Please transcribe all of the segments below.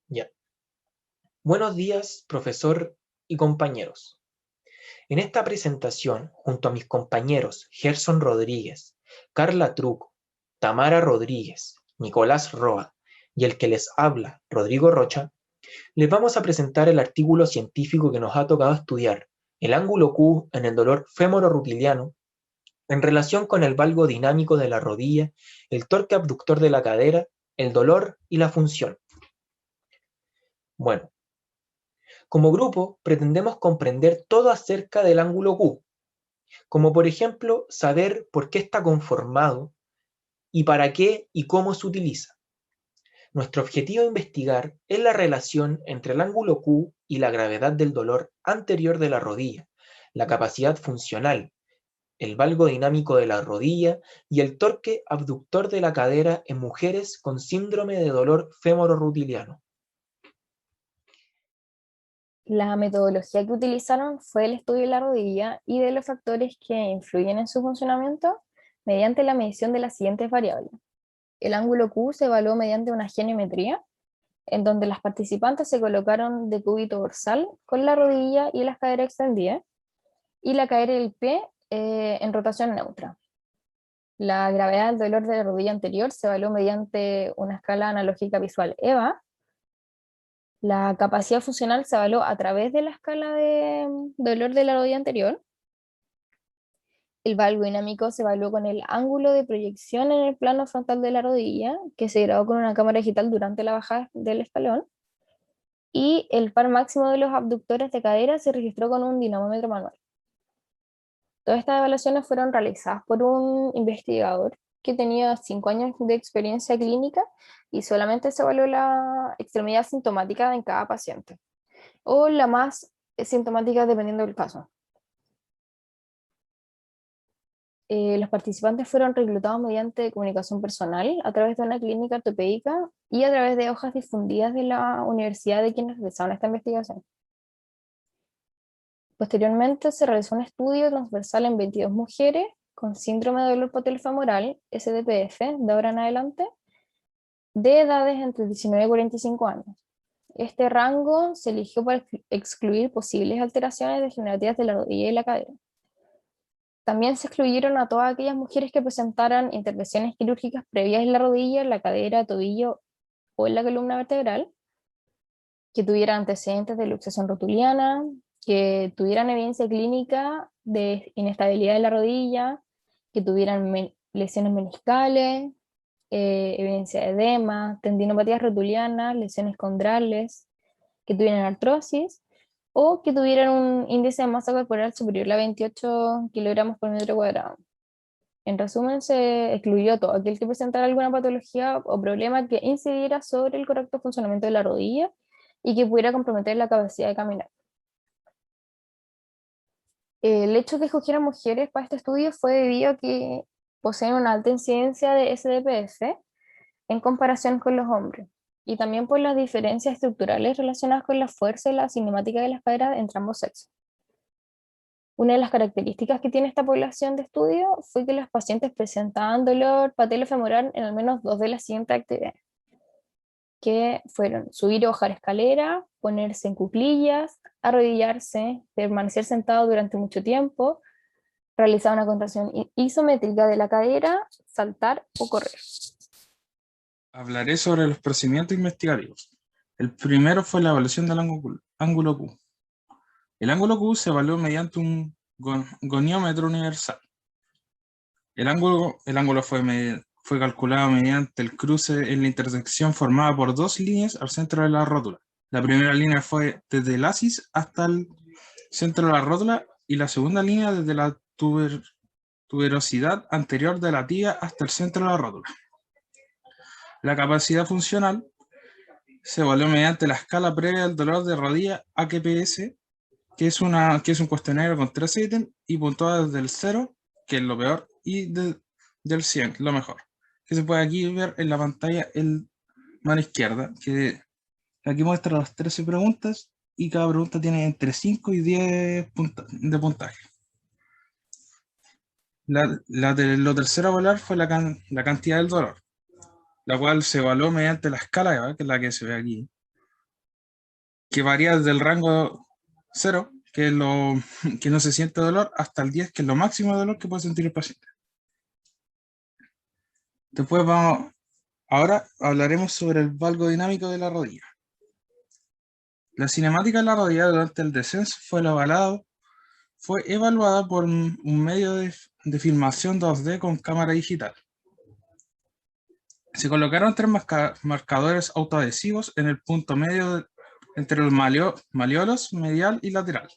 Ya. Buenos días, profesor y compañeros. En esta presentación, junto a mis compañeros Gerson Rodríguez, Carla Truco, Tamara Rodríguez, Nicolás Roa y el que les habla, Rodrigo Rocha, les vamos a presentar el artículo científico que nos ha tocado estudiar, el ángulo Q en el dolor femororutiliano, en relación con el valgo dinámico de la rodilla, el torque abductor de la cadera, el dolor y la función. Bueno, como grupo, pretendemos comprender todo acerca del ángulo Q, como por ejemplo saber por qué está conformado y para qué y cómo se utiliza. Nuestro objetivo a investigar es la relación entre el ángulo Q y la gravedad del dolor anterior de la rodilla, la capacidad funcional, el valgo dinámico de la rodilla y el torque abductor de la cadera en mujeres con síndrome de dolor femororutiliano. La metodología que utilizaron fue el estudio de la rodilla y de los factores que influyen en su funcionamiento mediante la medición de las siguientes variables. El ángulo Q se evaluó mediante una geniometría, en donde las participantes se colocaron de cúbito dorsal con la rodilla y las caderas extendidas, y la cadera y el pie en rotación neutra. La gravedad del dolor de la rodilla anterior se evaluó mediante una escala analógica visual EVA. La capacidad funcional se evaluó a través de la escala de dolor de la rodilla anterior. El valgo dinámico se evaluó con el ángulo de proyección en el plano frontal de la rodilla, que se grabó con una cámara digital durante la bajada del escalón. Y el par máximo de los abductores de cadera se registró con un dinamómetro manual. Todas estas evaluaciones fueron realizadas por un investigador que tenía 5 años de experiencia clínica y solamente se evaluó la extremidad sintomática en cada paciente, o la más sintomática dependiendo del caso. Los participantes fueron reclutados mediante comunicación personal a través de una clínica ortopédica y a través de hojas difundidas de la universidad de quienes realizaron esta investigación. Posteriormente se realizó un estudio transversal en 22 mujeres con síndrome de dolor patelofemoral, SDPF, de ahora en adelante, de edades entre 19 y 45 años. Este rango se eligió para excluir posibles alteraciones degenerativas de la rodilla y la cadera. También se excluyeron a todas aquellas mujeres que presentaran intervenciones quirúrgicas previas en la rodilla, la cadera, tobillo o en la columna vertebral, que tuvieran antecedentes de luxación rotuliana, que tuvieran evidencia clínica de inestabilidad de la rodilla, que tuvieran lesiones meniscales, evidencia de edema, tendinopatías rotulianas, lesiones condrales, que tuvieran artrosis o que tuvieran un índice de masa corporal superior a 28 kilogramos por metro cuadrado. En resumen, se excluyó todo aquel que presentara alguna patología o problema que incidiera sobre el correcto funcionamiento de la rodilla y que pudiera comprometer la capacidad de caminar. El hecho de que escogieran mujeres para este estudio fue debido a que poseen una alta incidencia de SDPF en comparación con los hombres, y también por las diferencias estructurales relacionadas con la fuerza y la cinemática de las caderas entre ambos sexos. Una de las características que tiene esta población de estudio fue que los pacientes presentaban dolor patelofemoral en al menos 2 de las siguientes actividades, que fueron subir o bajar escalera, ponerse en cuclillas, arrodillarse, permanecer sentado durante mucho tiempo, realizar una contracción isométrica de la cadera, saltar o correr. Hablaré sobre los procedimientos investigativos. El primero fue la evaluación del ángulo Q. El ángulo Q se evaluó mediante un goniómetro universal. El ángulo fue calculado mediante el cruce en la intersección formada por 2 líneas al centro de la rótula. La primera línea fue desde el áciz hasta el centro de la rótula y la segunda línea desde la tuberosidad anterior de la tibia hasta el centro de la rótula. La capacidad funcional se evaluó mediante la escala previa del dolor de rodilla AQPS, que es un cuestionario con 3 ítems y puntuado desde el 0, que es lo peor, y del 100, lo mejor. Que se puede aquí ver en la pantalla en mano izquierda, que aquí muestra las 13 preguntas y cada pregunta tiene entre 5 y 10 de puntaje. Lo tercero a evaluar fue la cantidad del dolor, la cual se evaluó mediante la escala, que es la que se ve aquí, que varía desde el rango 0, que no se siente dolor, hasta el 10, que es lo máximo de dolor que puede sentir el paciente. Después ahora hablaremos sobre el valgo dinámico de la rodilla. La cinemática de la rodilla durante el descenso fue evaluada por un medio de filmación 2D con cámara digital. Se colocaron 3 marcadores autoadhesivos en el punto medio entre los malleolos medial y lateral,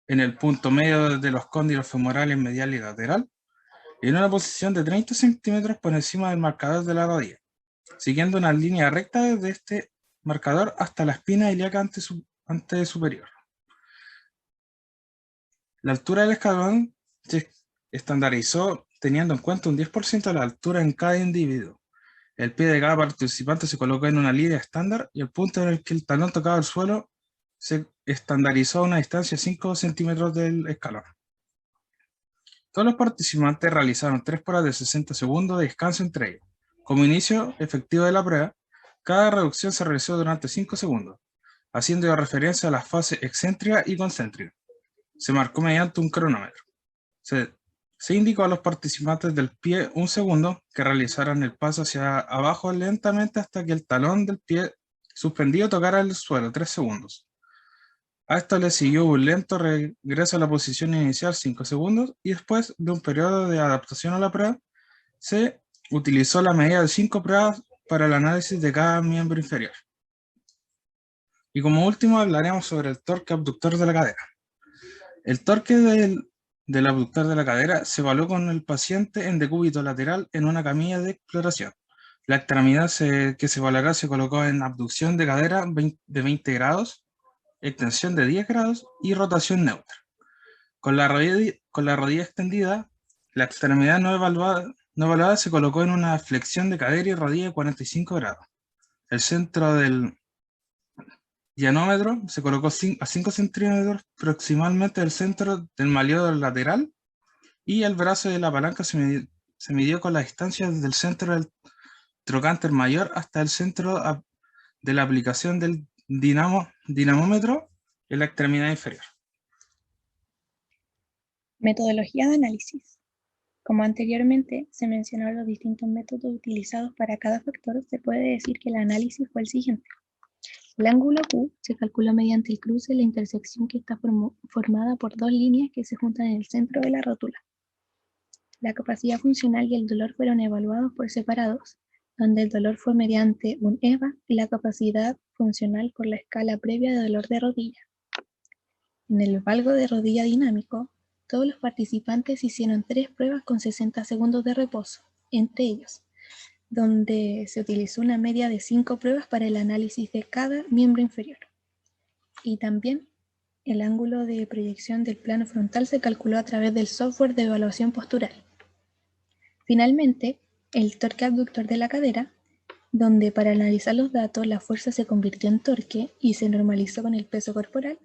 en el punto medio de los cóndilos femorales medial y lateral, y en una posición de 30 centímetros por encima del marcador de la rodilla, siguiendo una línea recta desde este marcador hasta la espina ilíaca ante superior. La altura del escalón se estandarizó teniendo en cuenta un 10% de la altura en cada individuo. El pie de cada participante se colocó en una línea estándar y el punto en el que el talón tocaba el suelo se estandarizó a una distancia de 5 centímetros del escalón. Todos los participantes realizaron 3 pruebas de 60 segundos de descanso entre ellos. Como inicio efectivo de la prueba, cada reducción se realizó durante 5 segundos, haciendo referencia a las fases excéntrica y concéntrica. Se marcó mediante un cronómetro. Se indicó a los participantes del pie un segundo que realizaran el paso hacia abajo lentamente hasta que el talón del pie suspendido tocara el suelo, 3 segundos. A esto le siguió un lento regreso a la posición inicial, 5 segundos, y después de un periodo de adaptación a la prueba, se utilizó la medida de 5 pruebas para el análisis de cada miembro inferior. Y como último hablaremos sobre el torque abductor de la cadera. El torque del abductor de la cadera se evaluó con el paciente en decúbito lateral en una camilla de exploración. La extremidad que se evaluará se colocó en abducción de cadera de 20 grados, extensión de 10 grados y rotación neutra. Con la rodilla extendida, la extremidad no evaluada se colocó en una flexión de cadera y rodilla de 45 grados. El centro del dianómetro se colocó a 5 centímetros proximalmente del centro del malleolo lateral y el brazo de la palanca se midió con la distancia desde el centro del trocánter mayor hasta el centro de la aplicación del dinamómetro en la extremidad inferior. Metodología de análisis. Como anteriormente se mencionaron los distintos métodos utilizados para cada factor, se puede decir que el análisis fue el siguiente. El ángulo Q se calculó mediante el cruce de la intersección que está formada por 2 líneas que se juntan en el centro de la rótula. La capacidad funcional y el dolor fueron evaluados por separados, donde el dolor fue mediante un EVA y la capacidad funcional por la escala previa de dolor de rodilla. En el valgo de rodilla dinámico, todos los participantes hicieron 3 pruebas con 60 segundos de reposo, entre ellos, donde se utilizó una media de 5 pruebas para el análisis de cada miembro inferior. Y también el ángulo de proyección del plano frontal se calculó a través del software de evaluación postural. Finalmente, el torque abductor de la cadera, donde para analizar los datos la fuerza se convirtió en torque y se normalizó con el peso corporal.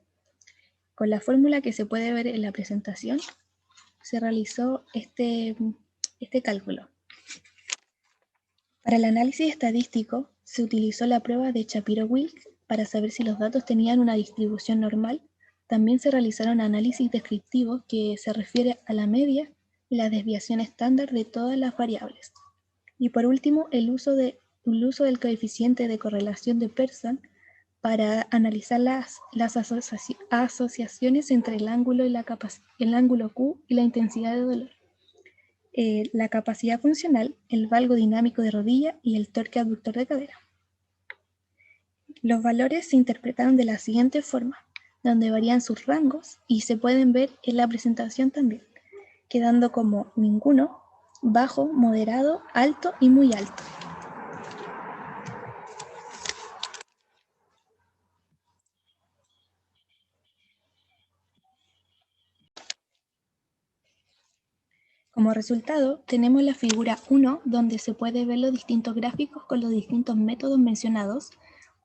Con la fórmula que se puede ver en la presentación, se realizó este cálculo. Para el análisis estadístico, se utilizó la prueba de Shapiro-Wilk para saber si los datos tenían una distribución normal. También se realizaron análisis descriptivos que se refiere a la media y la desviación estándar de todas las variables. Y por último, el uso del coeficiente de correlación de Pearson para analizar las asociaciones entre el ángulo Q y la intensidad de dolor. La capacidad funcional, el valgo dinámico de rodilla y el torque abductor de cadera. Los valores se interpretaron de la siguiente forma, donde varían sus rangos y se pueden ver en la presentación también, quedando como ninguno, bajo, moderado, alto y muy alto. Como resultado, tenemos la figura 1, donde se puede ver los distintos gráficos con los distintos métodos mencionados,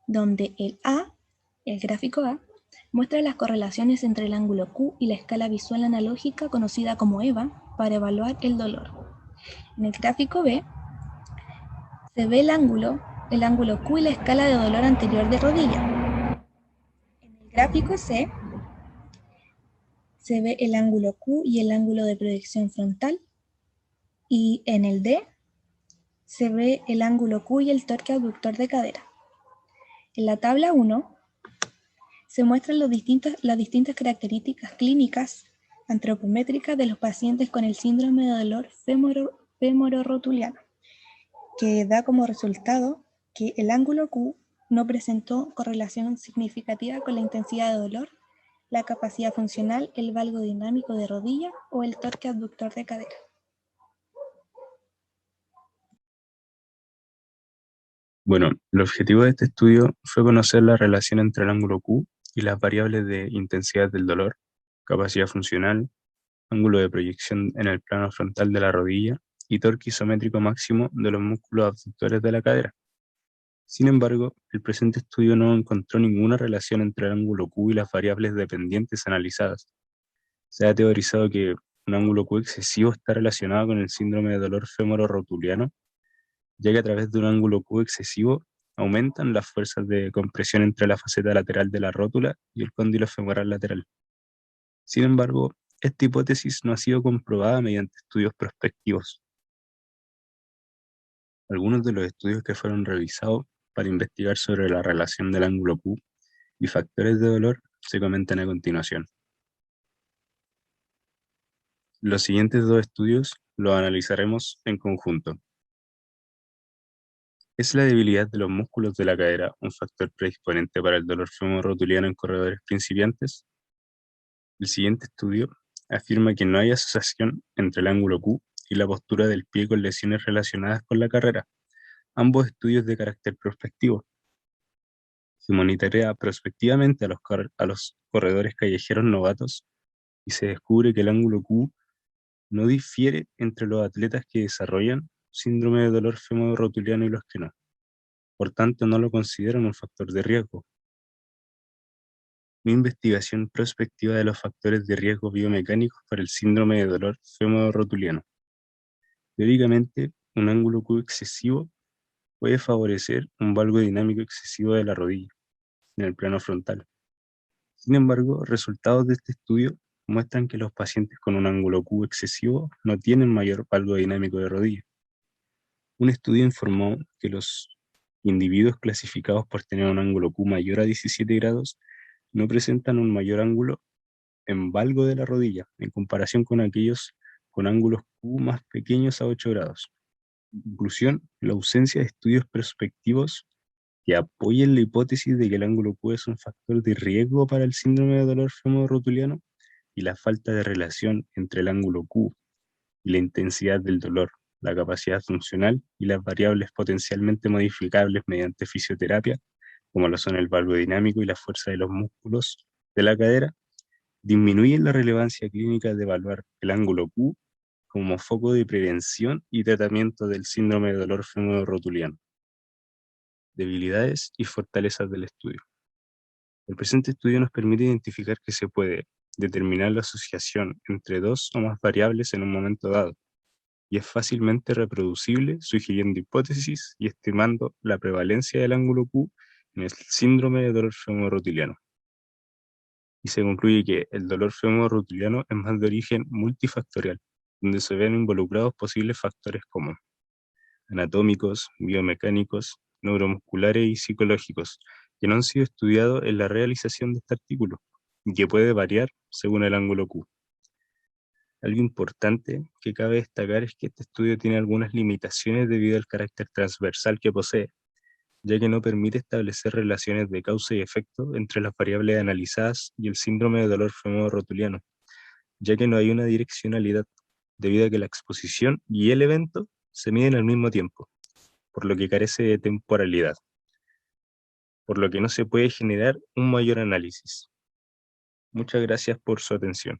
donde el gráfico A, muestra las correlaciones entre el ángulo Q y la escala visual analógica conocida como EVA para evaluar el dolor. En el gráfico B, se ve el ángulo Q y la escala de dolor anterior de rodilla. gráfico C se ve el ángulo Q y el ángulo de proyección frontal, y en el D se ve el ángulo Q y el torque abductor de cadera. En la tabla 1 se muestran las distintas características clínicas antropométricas de los pacientes con el síndrome de dolor femororotuliano, que da como resultado que el ángulo Q no presentó correlación significativa con la intensidad de dolor, la capacidad funcional, el valgo dinámico de rodilla o el torque abductor de cadera. Bueno, el objetivo de este estudio fue conocer la relación entre el ángulo Q y las variables de intensidad del dolor, capacidad funcional, ángulo de proyección en el plano frontal de la rodilla y torque isométrico máximo de los músculos abductores de la cadera. Sin embargo, el presente estudio no encontró ninguna relación entre el ángulo Q y las variables dependientes analizadas. Se ha teorizado que un ángulo Q excesivo está relacionado con el síndrome de dolor femororotuliano, ya que a través de un ángulo Q excesivo aumentan las fuerzas de compresión entre la faceta lateral de la rótula y el cóndilo femoral lateral. Sin embargo, esta hipótesis no ha sido comprobada mediante estudios prospectivos. Algunos de los estudios que fueron revisados para investigar sobre la relación del ángulo Q y factores de dolor se comentan a continuación. Los siguientes dos estudios los analizaremos en conjunto. ¿Es la debilidad de los músculos de la cadera un factor predisponente para el dolor femorrotuliano en corredores principiantes? El siguiente estudio afirma que no hay asociación entre el ángulo Q y la postura del pie con lesiones relacionadas con la carrera. Ambos estudios de carácter prospectivo. Se monitorea prospectivamente a los corredores callejeros novatos y se descubre que el ángulo Q no difiere entre los atletas que desarrollan síndrome de dolor femorrotuliano y los que no. Por tanto, no lo consideran un factor de riesgo. Una investigación prospectiva de los factores de riesgo biomecánicos para el síndrome de dolor femorrotuliano. Teóricamente, un ángulo Q excesivo puede favorecer un valgo dinámico excesivo de la rodilla en el plano frontal. Sin embargo, resultados de este estudio muestran que los pacientes con un ángulo Q excesivo no tienen mayor valgo dinámico de rodilla. Un estudio informó que los individuos clasificados por tener un ángulo Q mayor a 17 grados no presentan un mayor ángulo en valgo de la rodilla en comparación con aquellos con ángulos Q más pequeños a 8 grados. En conclusión, la ausencia de estudios prospectivos que apoyen la hipótesis de que el ángulo Q es un factor de riesgo para el síndrome de dolor femorrotuliano y la falta de relación entre el ángulo Q y la intensidad del dolor, la capacidad funcional y las variables potencialmente modificables mediante fisioterapia, como lo son el valgo dinámico y la fuerza de los músculos de la cadera, disminuyen la relevancia clínica de evaluar el ángulo Q como foco de prevención y tratamiento del síndrome de dolor femorrotuliano. Debilidades y fortalezas del estudio. El presente estudio nos permite identificar que se puede determinar la asociación entre dos o más variables en un momento dado, y es fácilmente reproducible sugiriendo hipótesis y estimando la prevalencia del ángulo Q en el síndrome de dolor femorrotuliano. Y se concluye que el dolor femorrotuliano es más de origen multifactorial, donde se ven involucrados posibles factores como anatómicos, biomecánicos, neuromusculares y psicológicos, que no han sido estudiados en la realización de este artículo, y que puede variar según el ángulo Q. Algo importante que cabe destacar es que este estudio tiene algunas limitaciones debido al carácter transversal que posee, ya que no permite establecer relaciones de causa y efecto entre las variables analizadas y el síndrome de dolor femorrotuliano, ya que no hay una direccionalidad, debido a que la exposición y el evento se miden al mismo tiempo, por lo que carece de temporalidad, por lo que no se puede generar un mayor análisis. Muchas gracias por su atención.